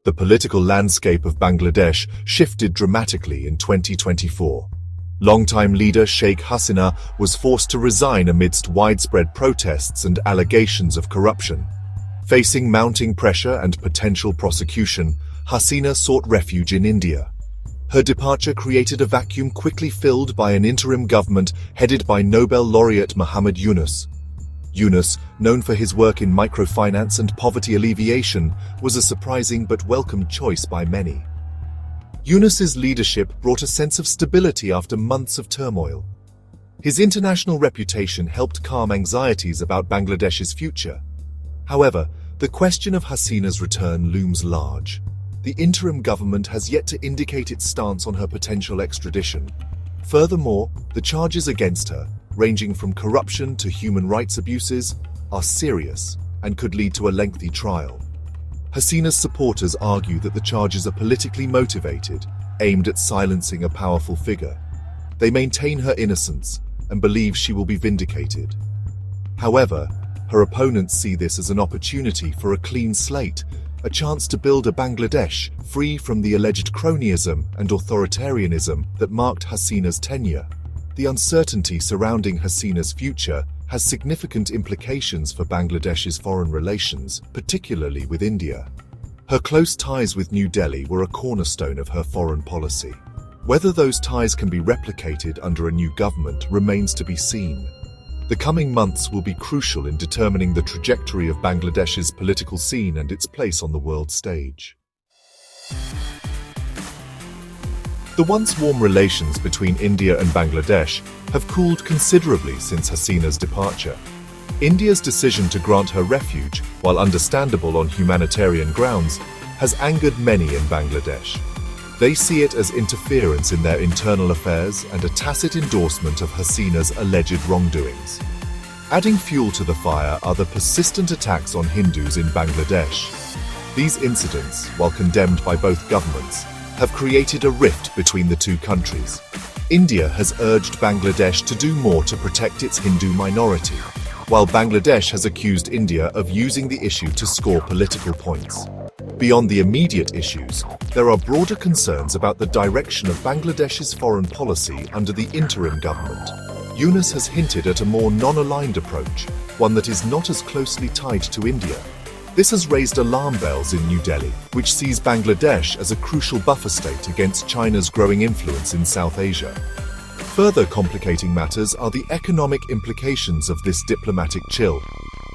The political landscape of Bangladesh shifted dramatically in 2024. Longtime leader Sheikh Hasina was forced to resign amidst widespread protests and allegations of corruption. Facing mounting pressure and potential prosecution, Hasina sought refuge in India. Her departure created a vacuum quickly filled by an interim government headed by Nobel laureate Muhammad Yunus. Yunus, known for his work in microfinance and poverty alleviation, was a surprising but welcomed choice by many. Yunus's leadership brought a sense of stability after months of turmoil. His international reputation helped calm anxieties about Bangladesh's future. However, the question of Hasina's return looms large. The interim government has yet to indicate its stance on her potential extradition. Furthermore, the charges against her, ranging from corruption to human rights abuses, are serious and could lead to a lengthy trial. Hasina's supporters argue that the charges are politically motivated, aimed at silencing a powerful figure. They maintain her innocence and believe she will be vindicated. However, her opponents see this as an opportunity for a clean slate, a chance to build a Bangladesh free from the alleged cronyism and authoritarianism that marked Hasina's tenure. The uncertainty surrounding Hasina's future has significant implications for Bangladesh's foreign relations, particularly with India. Her close ties with New Delhi were a cornerstone of her foreign policy. Whether those ties can be replicated under a new government remains to be seen. The coming months will be crucial in determining the trajectory of Bangladesh's political scene and its place on the world stage. The once warm relations between India and Bangladesh have cooled considerably since Hasina's departure. India's decision to grant her refuge, while understandable on humanitarian grounds, has angered many in Bangladesh. They see it as interference in their internal affairs and a tacit endorsement of Hasina's alleged wrongdoings. Adding fuel to the fire are the persistent attacks on Hindus in Bangladesh. These incidents, while condemned by both governments, have created a rift between the two countries. India has urged Bangladesh to do more to protect its Hindu minority, while Bangladesh has accused India of using the issue to score political points. Beyond the immediate issues, there are broader concerns about the direction of Bangladesh's foreign policy under the interim government. Yunus has hinted at a more non-aligned approach, one that is not as closely tied to India. This has raised alarm bells in New Delhi, which sees Bangladesh as a crucial buffer state against China's growing influence in South Asia. Further complicating matters are the economic implications of this diplomatic chill.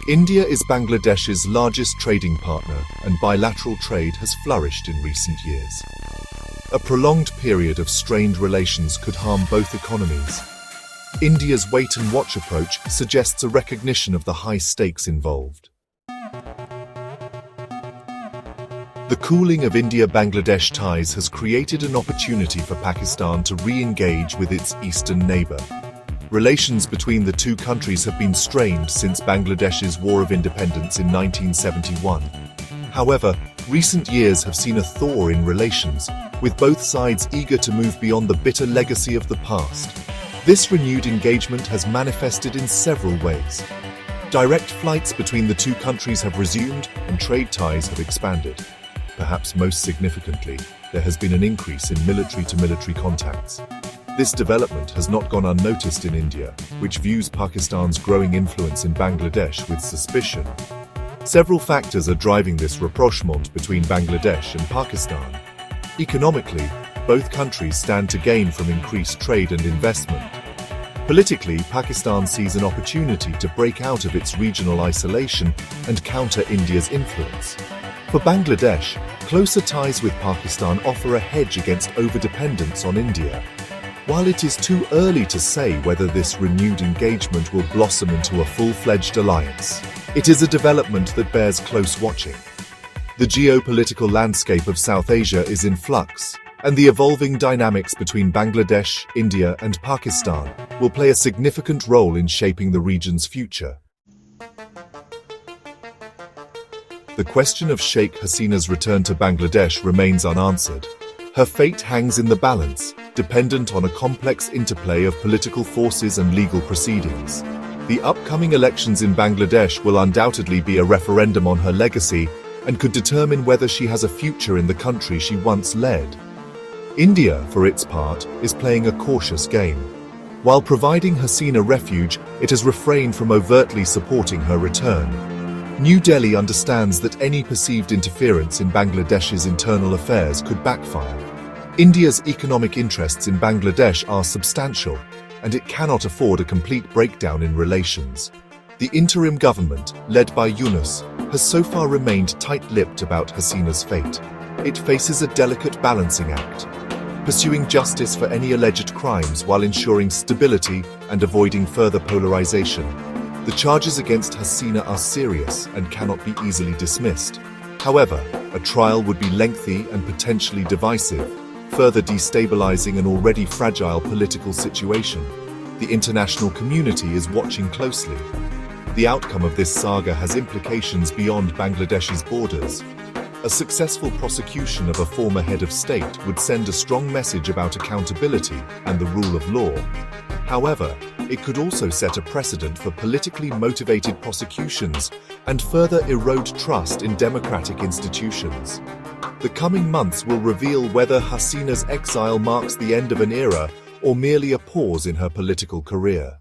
India is Bangladesh's largest trading partner, and bilateral trade has flourished in recent years. A prolonged period of strained relations could harm both economies. India's wait-and-watch approach suggests a recognition of the high stakes involved. The cooling of India-Bangladesh ties has created an opportunity for Pakistan to re-engage with its eastern neighbor. Relations between the two countries have been strained since Bangladesh's War of Independence in 1971. However, recent years have seen a thaw in relations, with both sides eager to move beyond the bitter legacy of the past. This renewed engagement has manifested in several ways. Direct flights between the two countries have resumed and trade ties have expanded. Perhaps most significantly, there has been an increase in military-to-military contacts. This development has not gone unnoticed in India, which views Pakistan's growing influence in Bangladesh with suspicion. Several factors are driving this rapprochement between Bangladesh and Pakistan. Economically, both countries stand to gain from increased trade and investment. Politically, Pakistan sees an opportunity to break out of its regional isolation and counter India's influence. For Bangladesh, closer ties with Pakistan offer a hedge against overdependence on India. While it is too early to say whether this renewed engagement will blossom into a full-fledged alliance, it is a development that bears close watching. The geopolitical landscape of South Asia is in flux, and the evolving dynamics between Bangladesh, India, and Pakistan will play a significant role in shaping the region's future. The question of Sheikh Hasina's return to Bangladesh remains unanswered. Her fate hangs in the balance, dependent on a complex interplay of political forces and legal proceedings. The upcoming elections in Bangladesh will undoubtedly be a referendum on her legacy and could determine whether she has a future in the country she once led. India, for its part, is playing a cautious game. While providing Hasina refuge, it has refrained from overtly supporting her return. New Delhi understands that any perceived interference in Bangladesh's internal affairs could backfire. India's economic interests in Bangladesh are substantial, and it cannot afford a complete breakdown in relations. The interim government, led by Yunus, has so far remained tight-lipped about Hasina's fate. It faces a delicate balancing act, pursuing justice for any alleged crimes while ensuring stability and avoiding further polarization. The charges against Hasina are serious and cannot be easily dismissed. However, a trial would be lengthy and potentially divisive, further destabilizing an already fragile political situation. The international community is watching closely. The outcome of this saga has implications beyond Bangladesh's borders. A successful prosecution of a former head of state would send a strong message about accountability and the rule of law. However, it could also set a precedent for politically motivated prosecutions and further erode trust in democratic institutions. The coming months will reveal whether Hasina's exile marks the end of an era or merely a pause in her political career.